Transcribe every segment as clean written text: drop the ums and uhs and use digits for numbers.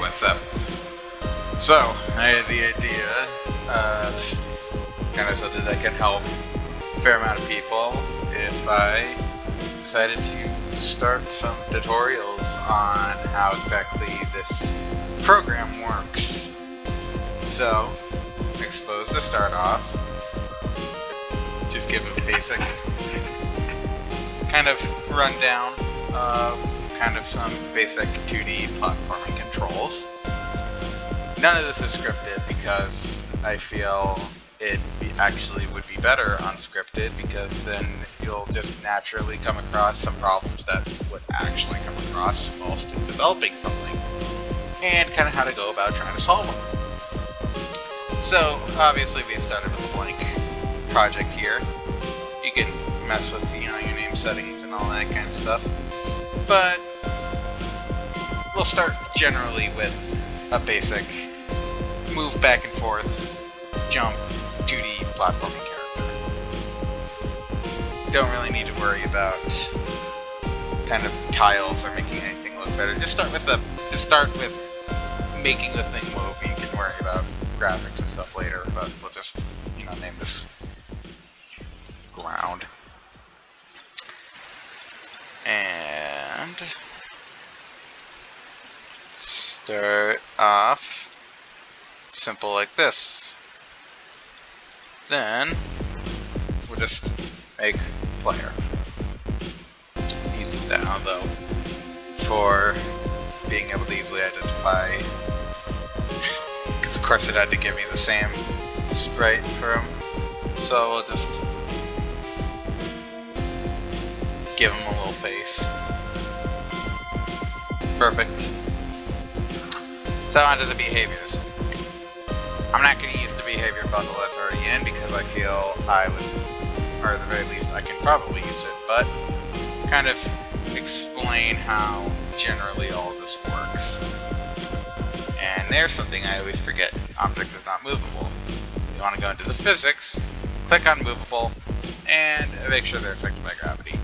what's up? So, I had the idea, kind of so that I can help a fair amount of people if I decided to start some tutorials on how exactly this program works. So, Expose to start off, just give a basic kind of rundown of kind of some basic 2D platforming controls. None of this is scripted because I feel it actually would be better unscripted, because then you'll just naturally come across some problems that would actually come across whilst developing something, and kind of how to go about trying to solve them. So obviously we started with a blank project here. You can mess with your name settings and all that kind of stuff, but we'll start generally with a basic move back and forth, jump, 2D platforming character. Don't really need to worry about kind of tiles or making anything look better. Just start with making the thing move. You can worry about graphics and stuff later, but we'll just name this ground. And start off simple like this. Then we'll just make player. Use it down though for being able to easily identify, because of course it had to give me the same sprite for him. So we'll just give him a little face. Perfect. So onto the behaviors. I'm not going to use the behavior bundle that's already in because I feel I would, or at the very least I can probably use it, but kind of explain how generally all of this works. And there's something I always forget. Object is not movable. You want to go into the physics, click on movable, and make sure they're affected by gravity.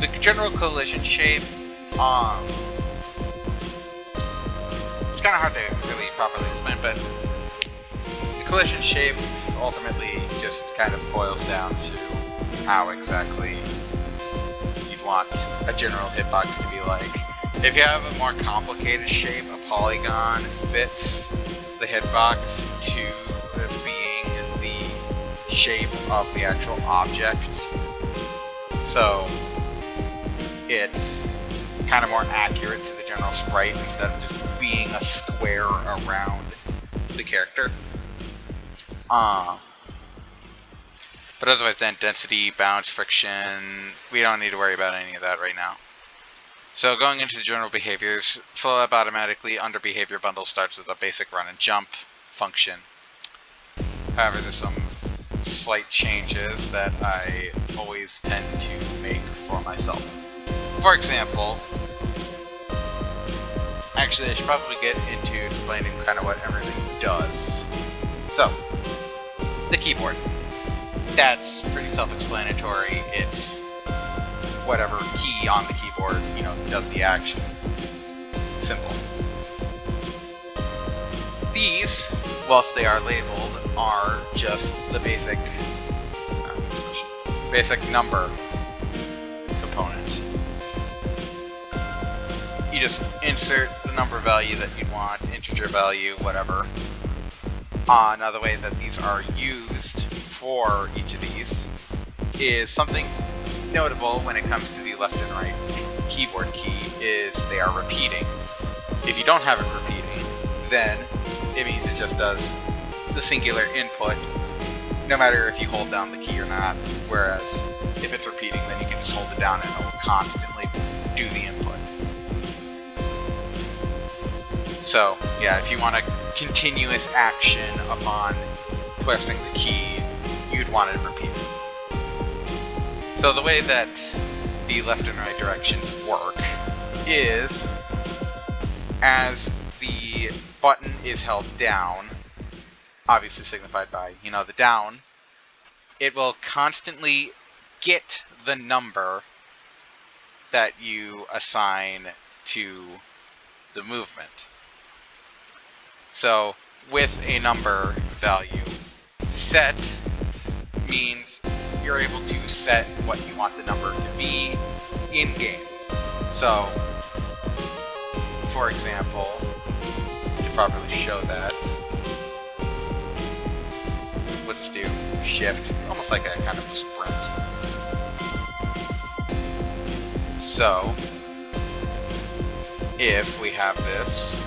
The general collision shape, it's kind of hard to really properly explain, but collision shape ultimately just kind of boils down to how exactly you'd want a general hitbox to be like. If you have a more complicated shape, a polygon fits the hitbox to being the shape of the actual object. So it's kind of more accurate to the general sprite instead of just being a square around the character. But otherwise then density, bounce, friction, we don't need to worry about any of that right now. So going into the general behaviors, Flowlab automatically under behavior bundle starts with a basic run and jump function. However, there's some slight changes that I always tend to make for myself. For example, actually I should probably get into explaining kind of what everything does. So, the keyboard. That's pretty self-explanatory. It's whatever key on the keyboard, does the action. Simple. These, whilst they are labeled, are just the basic number component. You just insert the number value that you want, integer value, whatever. Another way that these are used for each of these is something notable when it comes to the left and right keyboard key is they are repeating. If you don't have it repeating, then it means it just does the singular input no matter if you hold down the key or not, whereas if it's repeating, then you can just hold it down and it will constantly do the input. So yeah, if you want a continuous action upon pressing the key, you'd want it repeated. So the way that the left and right directions work is as the button is held down, obviously signified by, the down, it will constantly get the number that you assign to the movement. So with a number value, set means you're able to set what you want the number to be in game. So, for example, to properly show that, we'll just do shift, almost like a kind of sprint. So, if we have this,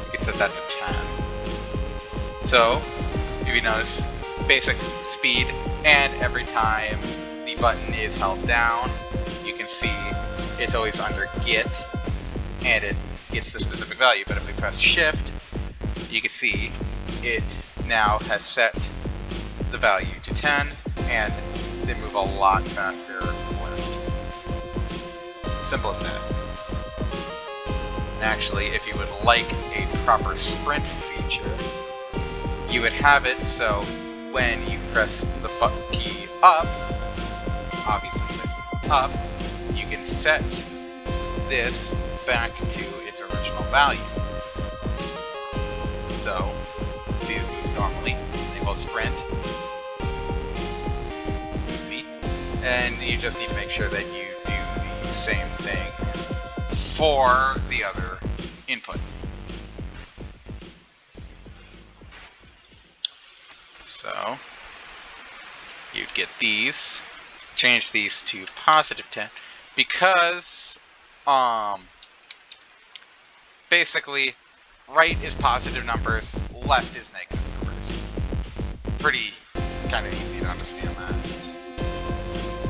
we can set that to 10. So, if you notice, basic speed, and every time the button is held down, you can see it's always under get, and it gets the specific value. But if we press shift, you can see it now has set the value to 10, and they move a lot faster left. Simple as that. And actually, if you would like a proper sprint feature, you would have it so when you press the key up, obviously up, you can set this back to its original value. So, see it moves normally, and we'll sprint. See? And you just need to make sure that you do the same thing for the other input. So, you'd get these, change these to positive 10, because, basically, right is positive numbers, left is negative numbers. Pretty kind of easy to understand that.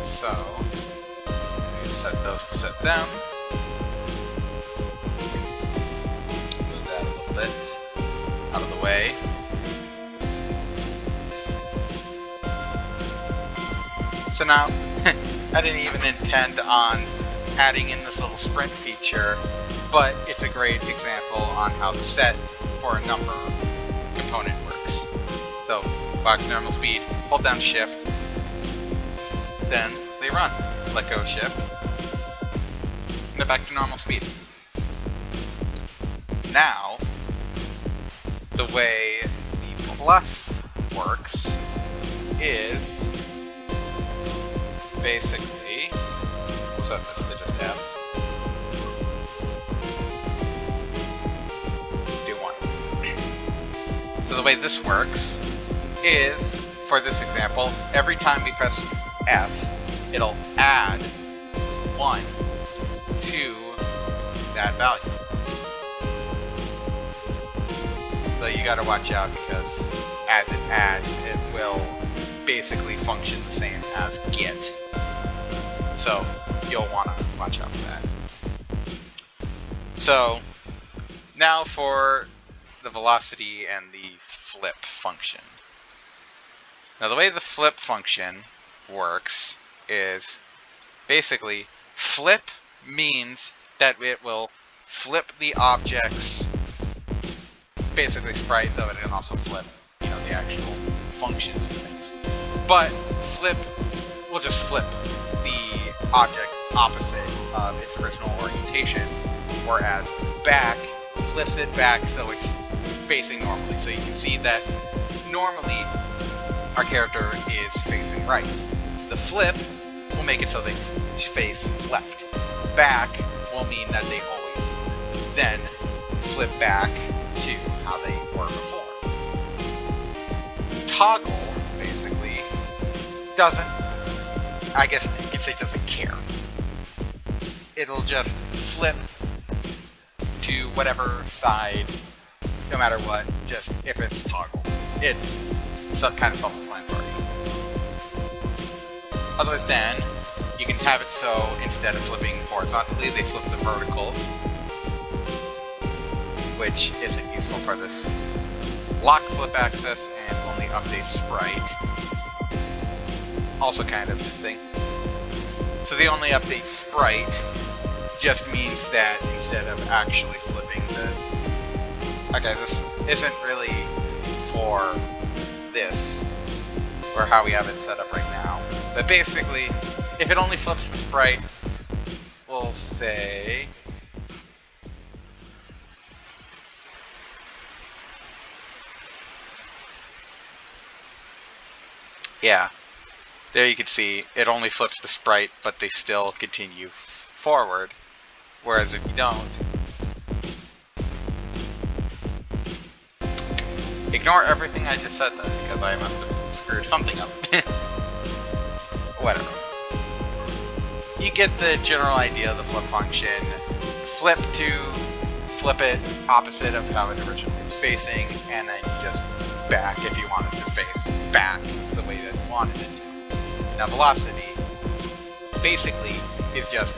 So, you set those to set them. Move that a little bit out of the way. So now, I didn't even intend on adding in this little sprint feature, but it's a great example on how the set for a number component works. So, box normal speed, hold down shift, then they run. Let go shift, and they're back to normal speed. Now, the way the plus works is basically, we'll set this to just F. Do 1. So the way this works is, for this example, every time we press F, it'll add 1 to that value. So you gotta watch out, because as it adds, it will basically function the same as get. So you'll want to watch out for that. So now for the velocity and the flip function. Now the way the flip function works is basically flip means that it will flip the objects, basically sprite, though it can also flip, you know, the actual functions and things. But flip will just flip the object opposite of its original orientation, whereas back flips it back so it's facing normally. So you can see that normally our character is facing right. The flip will make it so they face left. Back will mean that they always then flip back to how they were before. Toggle basically doesn't, I guess you could say, doesn't care. It'll just flip to whatever side, no matter what, just if it's toggle. It's some kind of self-explanatory. Otherwise then, you can have it so instead of flipping horizontally, they flip the verticals, which isn't useful for this lock flip access and only updates sprite. Also kind of thing. So the only update sprite just means that instead of actually flipping the... Okay, this isn't really for this, or how we have it set up right now. But basically, if it only flips the sprite, we'll say... yeah, there you can see it only flips the sprite, but they still continue forward. Whereas if you don't, ignore everything I just said then, because I must have screwed something up. Whatever. You get the general idea of the flip function. Flip it opposite of how it originally was facing, and then just back if you wanted to face back the way that you wanted it to. Now velocity basically is just,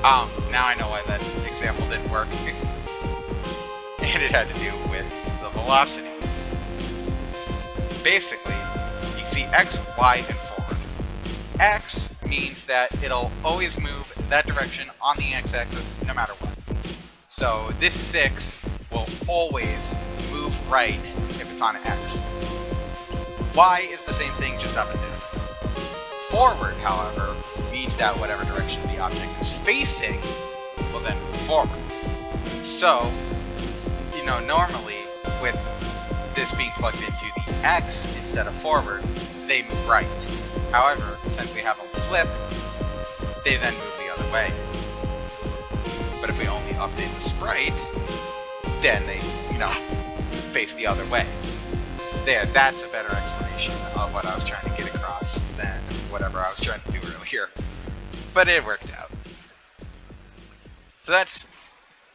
now I know why that example didn't work. And it had to do with the velocity. Basically, you see X, Y, and forward. X means that it'll always move that direction on the X-axis no matter what. So this 6 will always move right if it's on X. Y is the same thing, just up and down. Forward, however, means that whatever direction the object is facing will then move forward. So, you know, normally with this being plugged into the X instead of forward, they move right. However, since we have them flip, they then move the other way. But if we only update the sprite, then they, you know, face the other way. There, that's a better explanation of what I was trying to get across than whatever I was trying to do earlier. But it worked out. So that's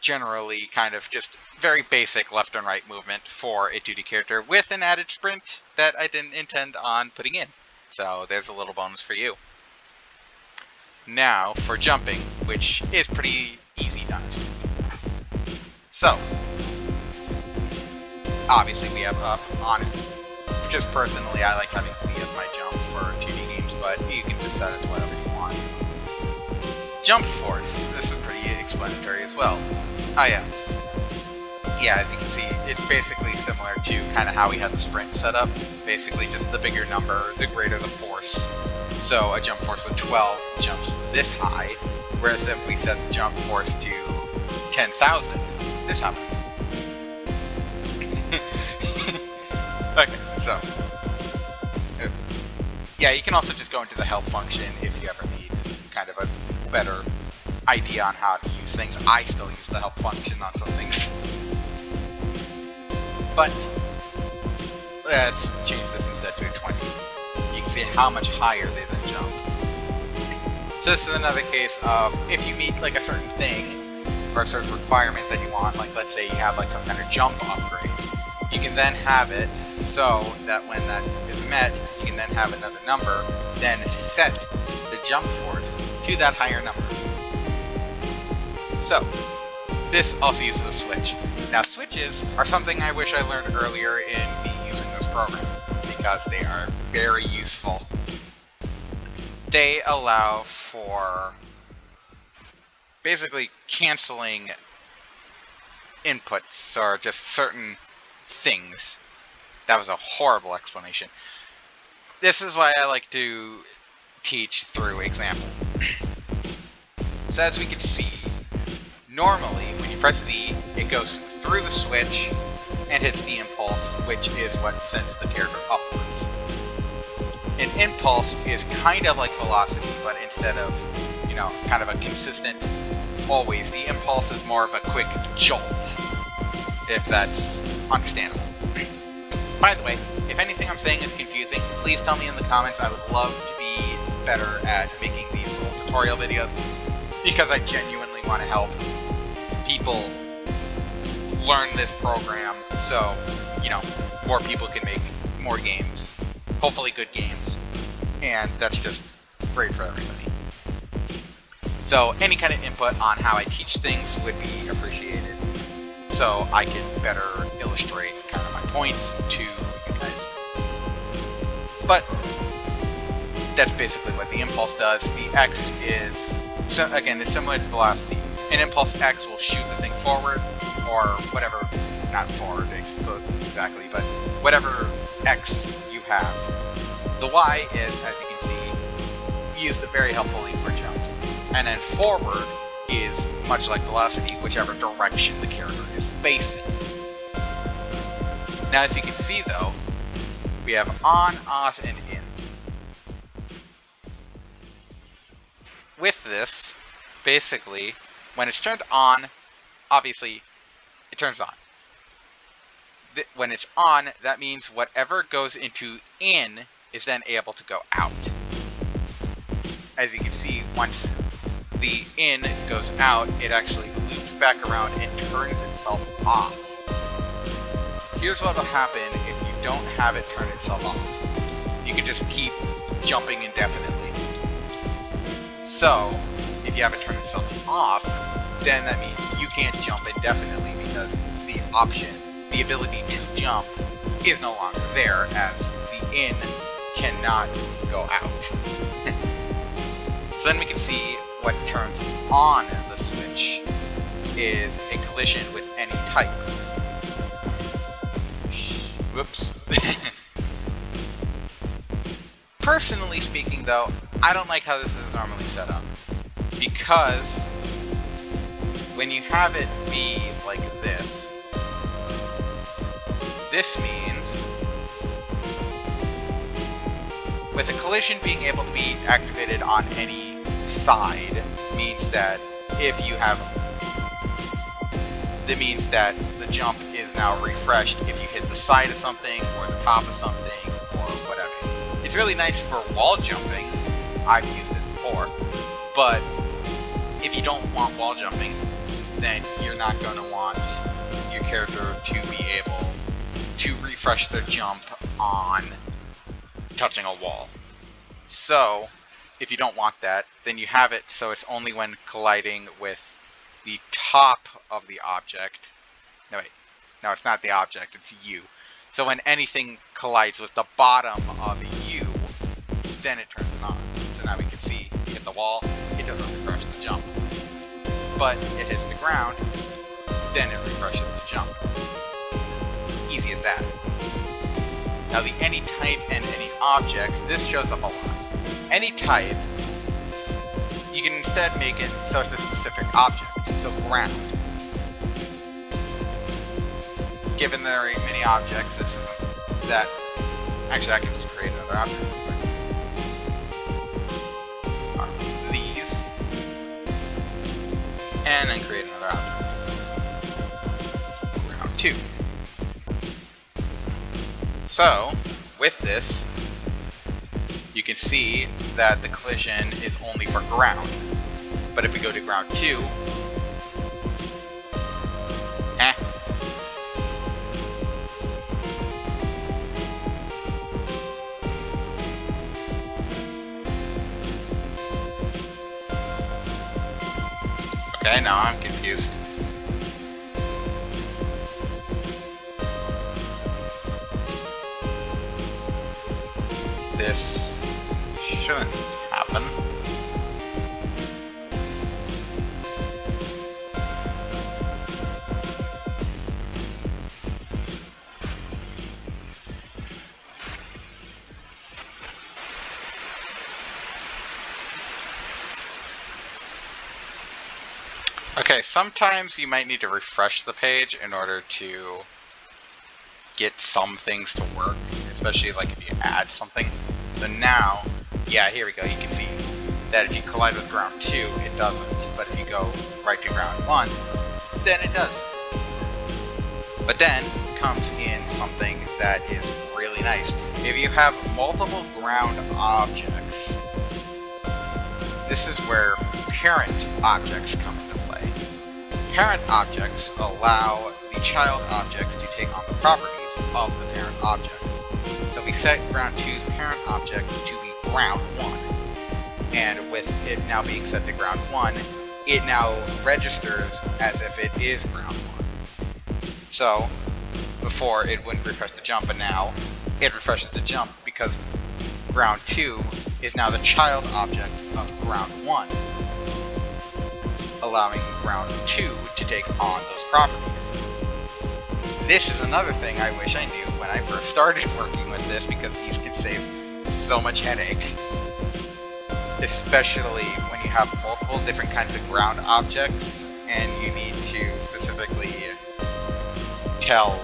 generally kind of just very basic left and right movement for a 2D character with an added sprint that I didn't intend on putting in. So there's a little bonus for you. Now for jumping, which is pretty easy to understand. So, obviously we have up, on. Just personally, I like having C as my jump for 2D games, but you can just set it to whatever you want. Jump force, this is pretty explanatory as well. Oh yeah. Yeah, as you can see, it's basically similar to kind of how we had the sprint set up. Basically just the bigger number, the greater the force. So a jump force of 12 jumps this high, whereas if we set the jump force to 10,000, this happens. Okay, so yeah, you can also just go into the help function if you ever need kind of a better idea on how to use things. I still use the help function on some things. But let's change this instead to a 20. You can see how much higher they then jump. So this is another case of if you meet like a certain thing or a certain requirement that you want, like let's say you have like some kind of jump upgrade, you can then have it so that when that is met, you can then have another number, then set the jump force to that higher number. So this also uses a switch. Now switches are something I wish I learned earlier in me using this program, because they are very useful. They allow for basically canceling inputs or just certain things. That was a horrible explanation. This is why I like to teach through example. So as we can see, normally when you press Z, it goes through the switch and hits the impulse, which is what sends the character upwards. An impulse is kind of like velocity, but instead of, you know, kind of a consistent always, the impulse is more of a quick jolt, if that's understandable. By the way, if anything I'm saying is confusing, please tell me in the comments. I would love to be better at making these little tutorial videos, because I genuinely want to help people learn this program so, you know, more people can make more games, hopefully good games, and that's just great for everybody. So any kind of input on how I teach things would be appreciated, so I can better illustrate kind of my points to you guys. But that's basically what the impulse does. The X is, so again, it's similar to velocity. An impulse X will shoot the thing forward, or whatever, not forward exactly, but whatever X you have. The Y is, as you can see, used very helpfully for jumps. And then forward is much like velocity, whichever direction the character is facing. Now as you can see though, we have on, off, and in. With this, basically, when it's turned on, obviously, it turns on. When it's on, that means whatever goes into in is then able to go out. As you can see, once the in goes out, it actually loops back around and turns itself off. Here's what will happen if you don't have it turn itself off. You can just keep jumping indefinitely. So, if you have it turn itself off, then that means you can't jump indefinitely because the option, the ability to jump, is no longer there, as the in cannot go out. So then we can see what turns on the switch is a collision with any type. Whoops. Personally speaking, though, I don't like how this is normally set up, because when you have it be like this means with a collision being able to be activated on any side means that if you have, that means that the jump is now refreshed if you hit the side of something or the top of something or whatever. It's really nice for wall jumping. I've used it before, but if you don't want wall jumping, then you're not going to want your character to be able to refresh their jump on touching a wall. So, if you don't want that, then you have it so it's only when colliding with the top of the object. No, wait. No, it's not the object, it's you. So when anything collides with the bottom of you, then it turns it on. So now we can see, you hit the wall, it doesn't refresh the jump. But it hits the ground, then it refreshes the jump. Easy as that. Now the any type and any object, this shows up a lot. Any type, you can instead make it so it's a specific object. So ground. Given there are many objects, this isn't that. Actually, I can just create another object real quick. These. And then create another object. Ground 2. So, with this, you can see that the collision is only for ground. But if we go to ground 2, Okay, now I'm confused. This shouldn't happen. Okay, sometimes you might need to refresh the page in order to get some things to work, especially like if you add something. So now, yeah, here we go. You can see that if you collide with ground 2, it doesn't. But if you go right to ground 1, then it does. But then comes in something that is really nice. If you have multiple ground objects, this is where parent objects come into play. Parent objects allow the child objects to take on the properties of the parent object. So we set ground 2's parent object to be ground 1. And with it now being set to ground 1, it now registers as if it is ground 1. So before it wouldn't refresh the jump, but now it refreshes the jump because ground 2 is now the child object of ground 1, allowing ground 2 to take on those properties. This is another thing I wish I knew when I first started working with this, because these can save so much headache. Especially when you have multiple different kinds of ground objects and you need to specifically tell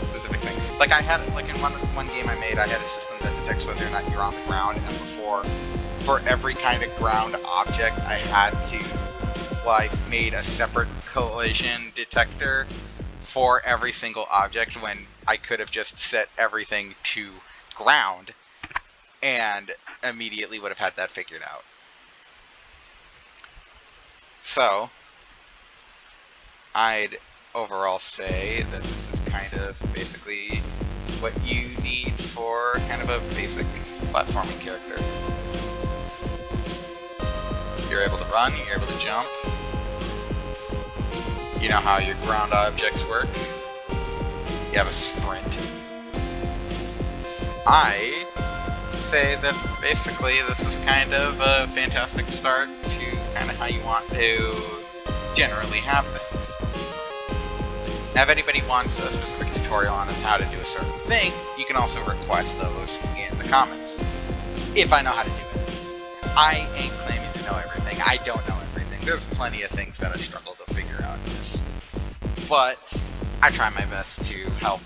specific things. Like I had, like in one game I made, I had a system that detects whether or not you're on the ground, and for every kind of ground object, I had to, well, I made a separate collision detector for every single object when I could have just set everything to ground and immediately would have had that figured out. So, I'd overall say that this is kind of basically what you need for kind of a basic platforming character. You're able to run, you're able to jump. You know how your ground objects work. You have a sprint. I say that basically this is kind of a fantastic start to kind of how you want to generally have things. Now, if anybody wants a specific tutorial on how to do a certain thing, you can also request those in the comments. If I know how to do it. I ain't claiming to know everything. I don't know everything. There's plenty of things that I struggle to figure out in this. But I try my best to help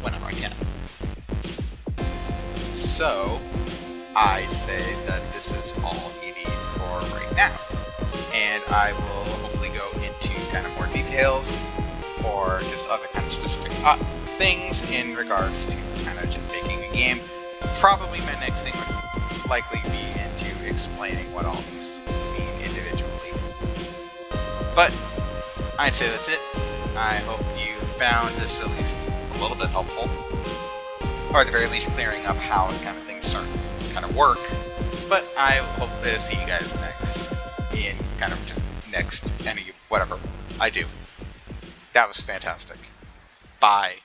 whenever I can. So, I'd say that this is all you need for right now. And I will hopefully go into kind of more details or just other kind of specific things in regards to kind of just making a game. Probably my next thing would likely be into explaining what all these mean individually. But I'd say that's it. I hope you found this at least a little bit helpful, or at the very least clearing up how kind of things kind of work. But I hope to see you guys next any whatever I do. That was fantastic. Bye.